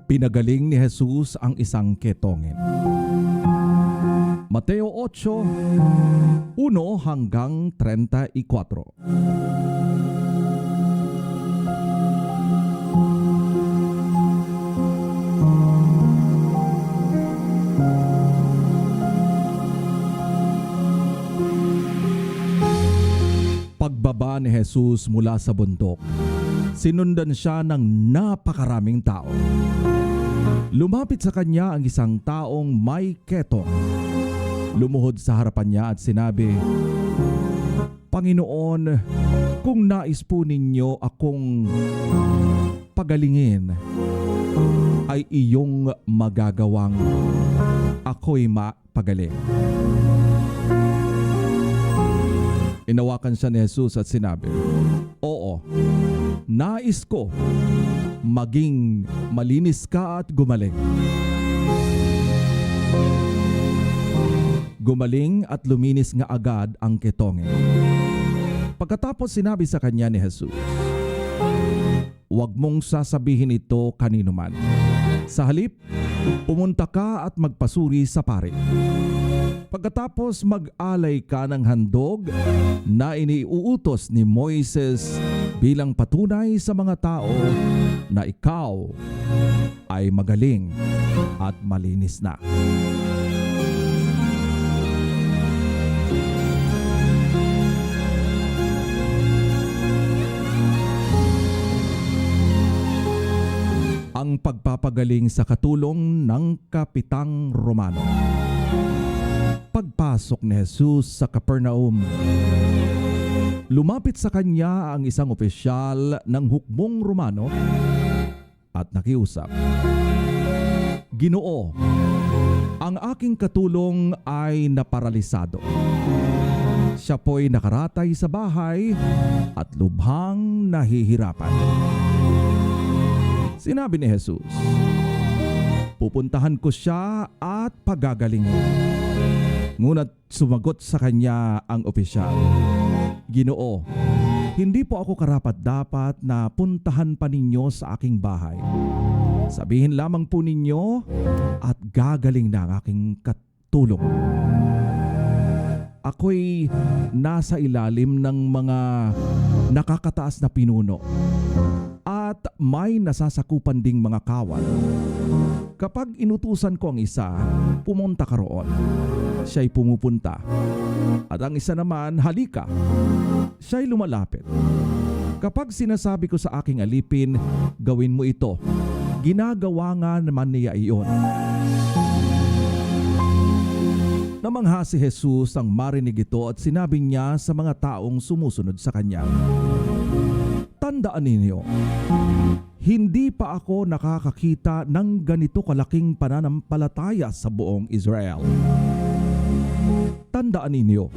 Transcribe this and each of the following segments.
Pinagaling ni Jesus ang isang ketongin. Mateo 8, 1 hanggang 34. Pagbaba ni Jesus mula sa bundok, sinundan siya ng napakaraming tao. Lumapit sa kanya ang isang taong may ketong. Lumuhod sa harapan niya at sinabi, "Panginoon, kung nais po ninyo akong pagalingin, ay iyong magagawang ako'y mapagaling." Inawakan siya ni Jesus at sinabi, "Oo, nais ko, maging malinis ka at gumaling." Gumaling at luminis nga agad ang ketongin. Pagkatapos sinabi sa kanya ni Jesus, "Huwag mong sasabihin ito kanino man. Sa halip, pumunta ka at magpasuri sa pari. Pagkatapos mag-alay ka ng handog na iniuutos ni Moises bilang patunay sa mga tao na ikaw ay magaling at malinis na." Ang pagpapagaling sa katulong ng Kapitang Romano. Pagpasok ni Jesus sa Capernaum, lumapit sa kanya ang isang opisyal ng hukbong Romano at nakiusap, "Ginoo, ang aking katulong ay naparalisado. Siya po'y nakaratay sa bahay at lubhang nahihirapan." Sinabi ni Jesus, "Pupuntahan ko siya at pagagalingin." Ngunit sumagot sa kanya ang opisyal, "Ginoo, hindi po ako karapat-dapat na puntahan pa ninyo sa aking bahay. Sabihin lamang po ninyo at gagaling na ang aking katulong. Ako'y nasa ilalim ng mga nakakataas na pinuno at may nasasakupan ding mga kawal. Kapag inutusan ko ang isa, pumunta ka roon, siya'y pumupunta. At ang isa naman, halika, siya'y lumalapit. Kapag sinasabi ko sa aking alipin, gawin mo ito, ginagawa nga naman niya iyon." Namangha si Jesus ang marinig ito at sinabi niya sa mga taong sumusunod sa kanya, "Tandaan ninyo, hindi pa ako nakakakita ng ganito kalaking pananampalataya sa buong Israel. Tandaan ninyo,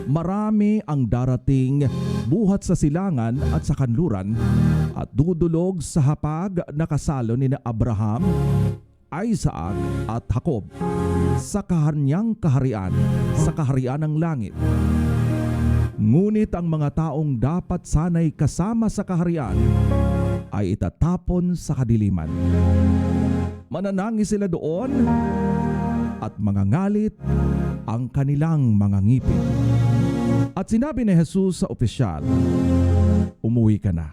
marami ang darating buhat sa silangan at sa kanluran at dudulog sa hapag na kasalo ni Abraham, Isaac at Jacob sa kanyang kaharian, sa kaharian ng langit. Ngunit ang mga taong dapat sana'y kasama sa kaharian ay itatapon sa kadiliman. Mananangis sila doon at mangangalit ang kanilang mga ngipin." At sinabi ni Jesus sa opisyal, "Umuwi ka na.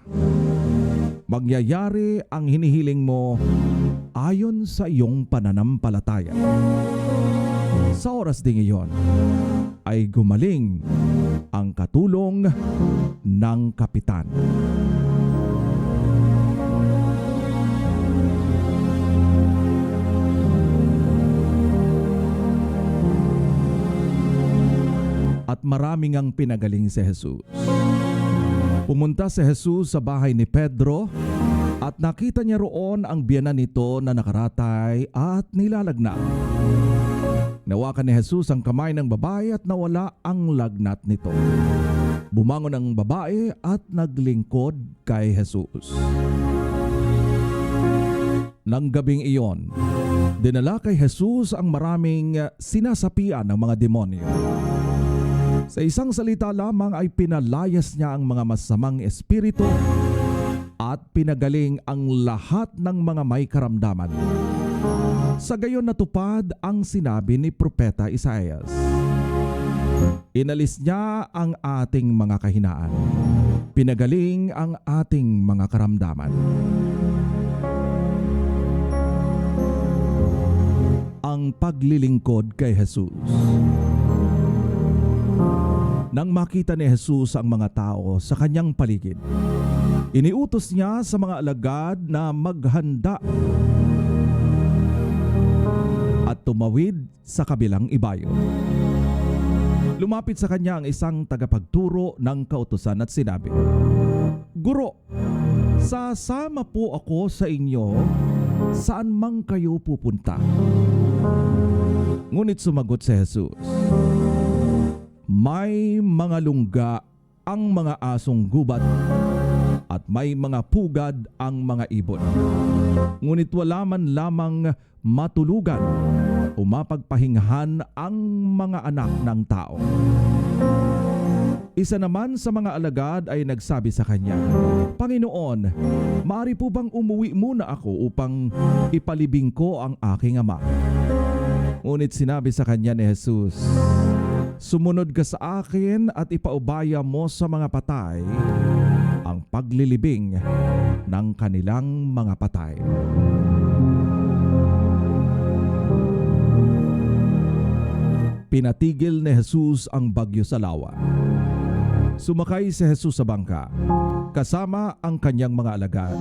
Mangyayari ang hinihiling mo ayon sa iyong pananampalataya." Sa oras ding iyon ay gumaling ang katulong ng kapitan. At maraming ang pinagaling si Jesus. Pumunta si Jesus sa bahay ni Pedro at nakita niya roon ang biyanan nito na nakaratay at nilalagnat. Nawakan ni Jesus ang kamay ng babae at nawala ang lagnat nito. Bumangon ang babae at naglingkod kay Jesus. Nang gabing iyon, dinala kay Jesus ang maraming sinasapian ng mga demonyo. Sa isang salita lamang ay pinalayas niya ang mga masamang espiritu at pinagaling ang lahat ng mga may karamdaman. Sa gayon natupad ang sinabi ni Propeta Isaias. Inalis niya ang ating mga kahinaan. Pinagaling ang ating mga karamdaman. Ang paglilingkod kay Jesus. Nang makita ni Jesus ang mga tao sa kanyang paligid, iniutos niya sa mga alagad na maghanda at tumawid sa kabilang ibayo. Lumapit sa kanya ang isang tagapagturo ng kautusan at sinabi, "Guro, sasama po ako sa inyo saan mang kayo pupunta." Ngunit sumagot si Jesus, "May mga lungga ang mga asong gubat at may mga pugad ang mga ibon. Ngunit wala man lamang matulugan o mapagpahingahan ang mga anak ng tao." Isa naman sa mga alagad ay nagsabi sa kanya, "Panginoon, maaari po bang umuwi muna ako upang ipalibing ko ang aking ama?" Ngunit sinabi sa kanya ni Jesus, "Sumunod ka sa akin at ipaubaya mo sa mga patay ang paglilibing ng kanilang mga patay." Pinatigil ni Jesus ang bagyo sa lawa. Sumakay si Jesus sa bangka, kasama ang kanyang mga alagad.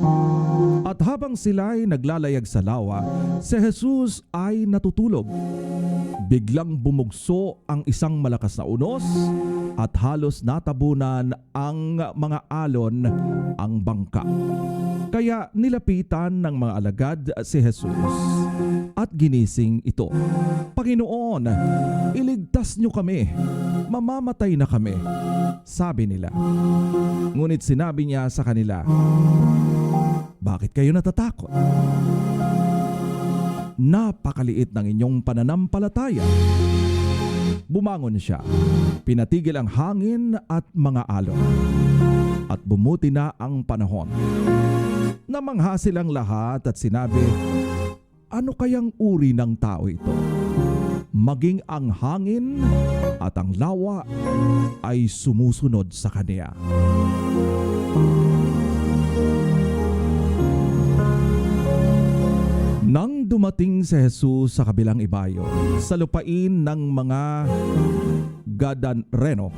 At habang sila'y naglalayag sa lawa, si Jesus ay natutulog. Biglang bumugso ang isang malakas na unos at halos natabunan ang mga alon ang bangka. Kaya nilapitan ng mga alagad si Jesus at ginising ito. "Panginoon, iligtas niyo kami. Mamamatay na kami," sabi nila. Ngunit sinabi niya sa kanila, "Bakit kayo natatakot? Napakaliit ng inyong pananampalataya." Bumangon siya, pinatigil ang hangin at mga alon, at bumuti na ang panahon. Namangha silang lahat at sinabi, "Ano kayang uri ng tao ito? Maging ang hangin at ang lawa ay sumusunod sa kanya." Nang dumating si Jesus sa kabilang ibayo, sa lupain ng mga Gadareno,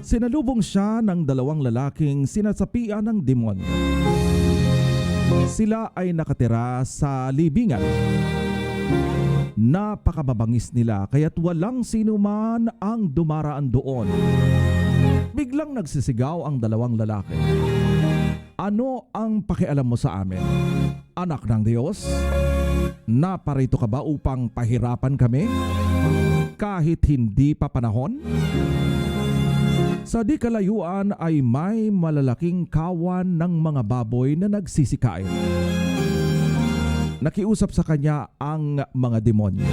sinalubong siya ng dalawang lalaking sinasapian ng demonyo. Sila ay nakatira sa libingan. Napakababangis nila kaya't walang sino man ang dumaraan doon. Biglang nagsisigaw ang dalawang lalaki, "Ano ang pakialam mo sa amin, anak ng Diyos? Naparito ka ba upang pahirapan kami kahit hindi pa panahon?" Sa di kalayuan ay may malalaking kawan ng mga baboy na nagsisikain. Nakiusap sa kanya ang mga demonyo,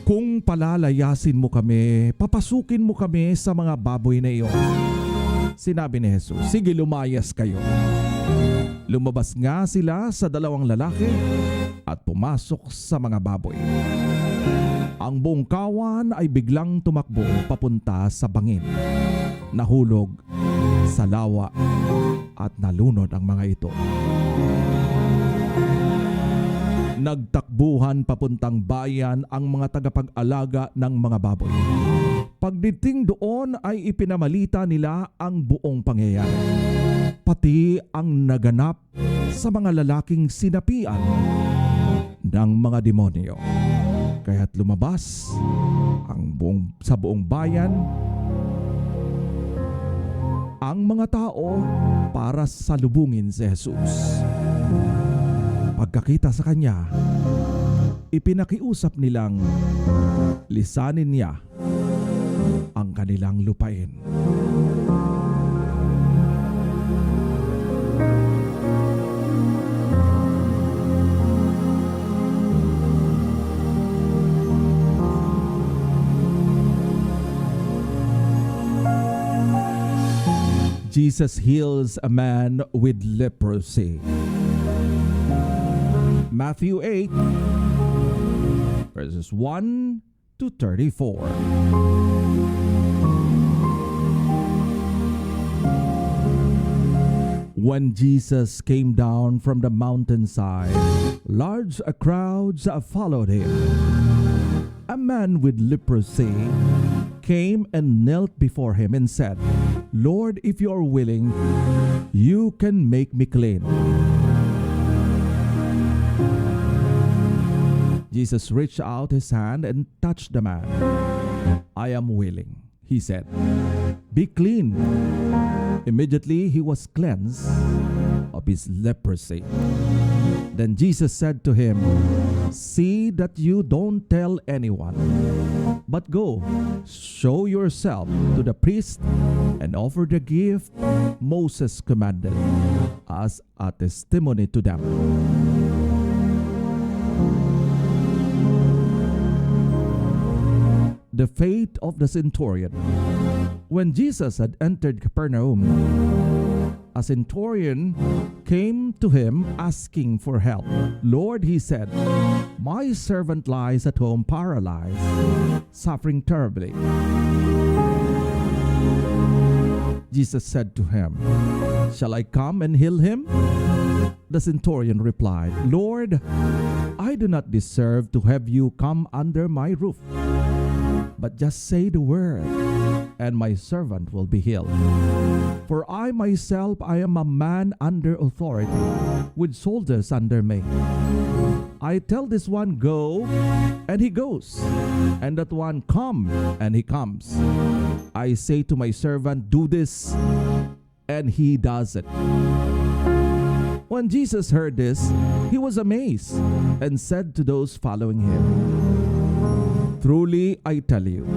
"Kung palalayasin mo kami, papasukin mo kami sa mga baboy na iyon." Sinabi ni Jesus, "Sige, lumayas kayo." Lumabas nga sila sa dalawang lalaki at pumasok sa mga baboy. Ang buong kawan ay biglang tumakbo papunta sa bangin. Nahulog sa lawa at nalunod ang mga ito. Nagtakbuhan papuntang bayan ang mga tagapag-alaga ng mga baboy. Pagdating doon ay ipinamalita nila ang buong pangyayari, pati ang naganap sa mga lalaking sinapian ng mga demonyo. Kaya't lumabas sa buong bayan ang mga tao para salubungin si Jesus. Pagkakita sa kanya, ipinakiusap nilang lisanin niya ang kanilang lupain. Jesus heals a man with leprosy. Matthew 8, verses 1 to 34. When Jesus came down from the mountainside, large crowds followed him. A man with leprosy came and knelt before him and said, "Lord, if you are willing, you can make me clean." Jesus reached out his hand and touched the man. "I am willing," he said. "Be clean." Immediately he was cleansed of his leprosy. Then Jesus said to him, "See that you don't tell anyone, but go, show yourself to the priest and offer the gift Moses commanded as a testimony to them." The fate of the centurion. When Jesus had entered Capernaum, a centurion came to him asking for help. "Lord," he said, "my servant lies at home paralyzed, suffering terribly." Jesus said to him, "Shall I come and heal him?" The centurion replied, "Lord, I do not deserve to have you come under my roof, but just say the word, and my servant will be healed. For I myself, I am a man under authority, with soldiers under me. I tell this one, 'Go,' and he goes, and that one, 'Come,' and he comes. I say to my servant, 'Do this,' and he does it." When Jesus heard this, he was amazed and said to those following him, "Truly I tell you,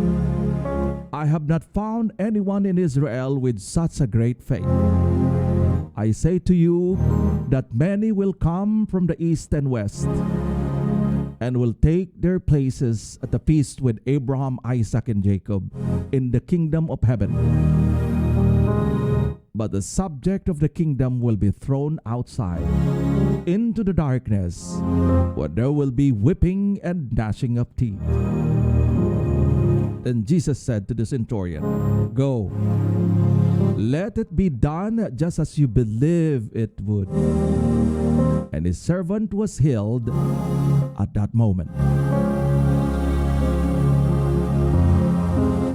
I have not found anyone in Israel with such a great faith. I say to you that many will come from the east and west and will take their places at the feast with Abraham, Isaac, and Jacob in the kingdom of heaven. But the subject of the kingdom will be thrown outside into the darkness, where there will be weeping and gnashing of teeth." Then Jesus said to the centurion, "Go, let it be done just as you believe it would." And his servant was healed at that moment.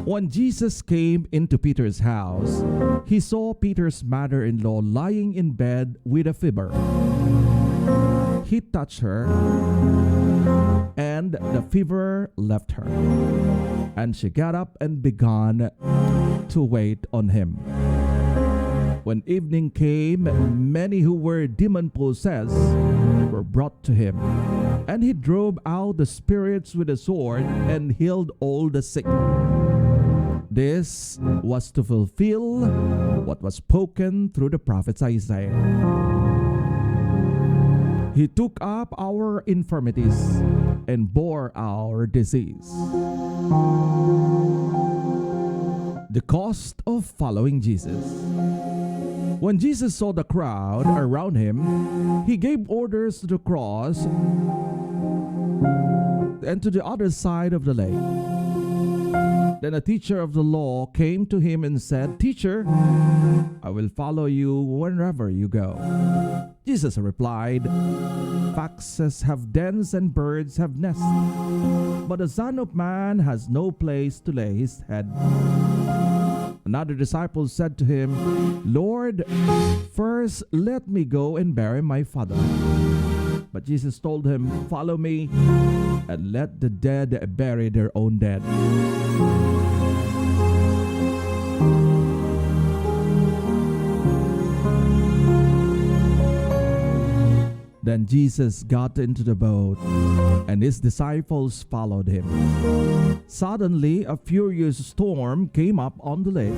When Jesus came into Peter's house, he saw Peter's mother-in-law lying in bed with a fever. He touched her, and the fever left her, and she got up and began to wait on him. When evening came, many who were demon-possessed were brought to him, and he drove out the spirits with a sword and healed all the sick. This was to fulfill what was spoken through the prophet Isaiah. He took up our infirmities and bore our disease. The cost of following Jesus. When Jesus saw the crowd around him, he gave orders to cross and to the other side of the lake. Then a teacher of the law came to him and said, "Teacher, I will follow you wherever you go." Jesus replied, "Foxes have dens and birds have nests, but the Son of Man has no place to lay his head." Another disciple said to him, "Lord, first let me go and bury my father." But Jesus told him, "Follow me and let the dead bury their own dead." Then Jesus got into the boat, and his disciples followed him. Suddenly, a furious storm came up on the lake,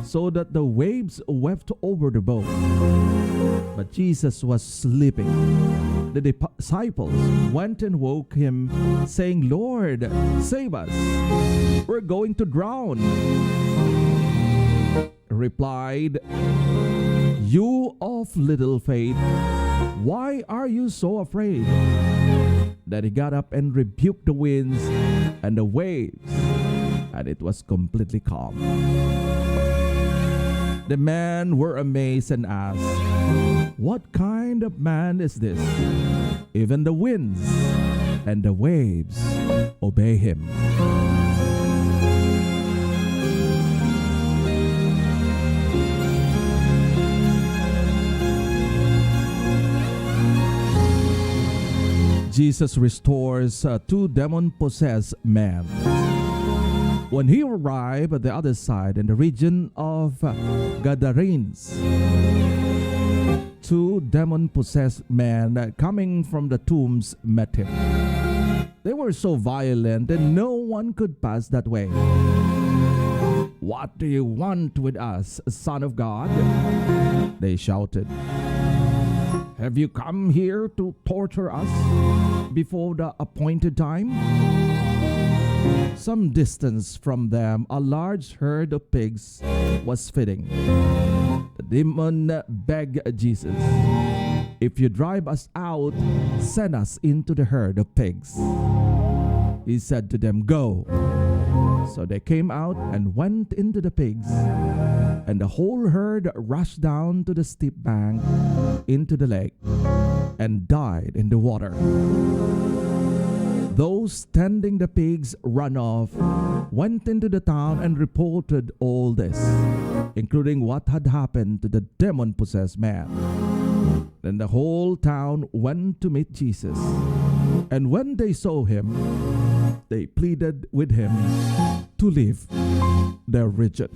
so that the waves swept over the boat. But Jesus was sleeping. The disciples went and woke him, saying, "Lord, save us! We're going to drown." replied, "You of little faith, why are you so afraid?" Then he got up and rebuked the winds and the waves, and it was completely calm. The men were amazed and asked, "What kind of man is this? Even the winds and the waves obey him." Jesus restores two demon-possessed men. When he arrived at the other side in the region of Gadarenes, two demon-possessed men coming from the tombs met him. They were so violent that no one could pass that way. "What do you want with us, Son of God?" they shouted. "Have you come here to torture us before the appointed time?" Some distance from them, a large herd of pigs was feeding. The demon begged Jesus, "If you drive us out, send us into the herd of pigs." He said to them, "Go." So they came out and went into the pigs, and the whole herd rushed down to the steep bank into the lake and died in the water. Those tending the pigs ran off, went into the town and reported all this, including what had happened to the demon-possessed man. Then the whole town went to meet Jesus, and when they saw him, they pleaded with him to leave their region.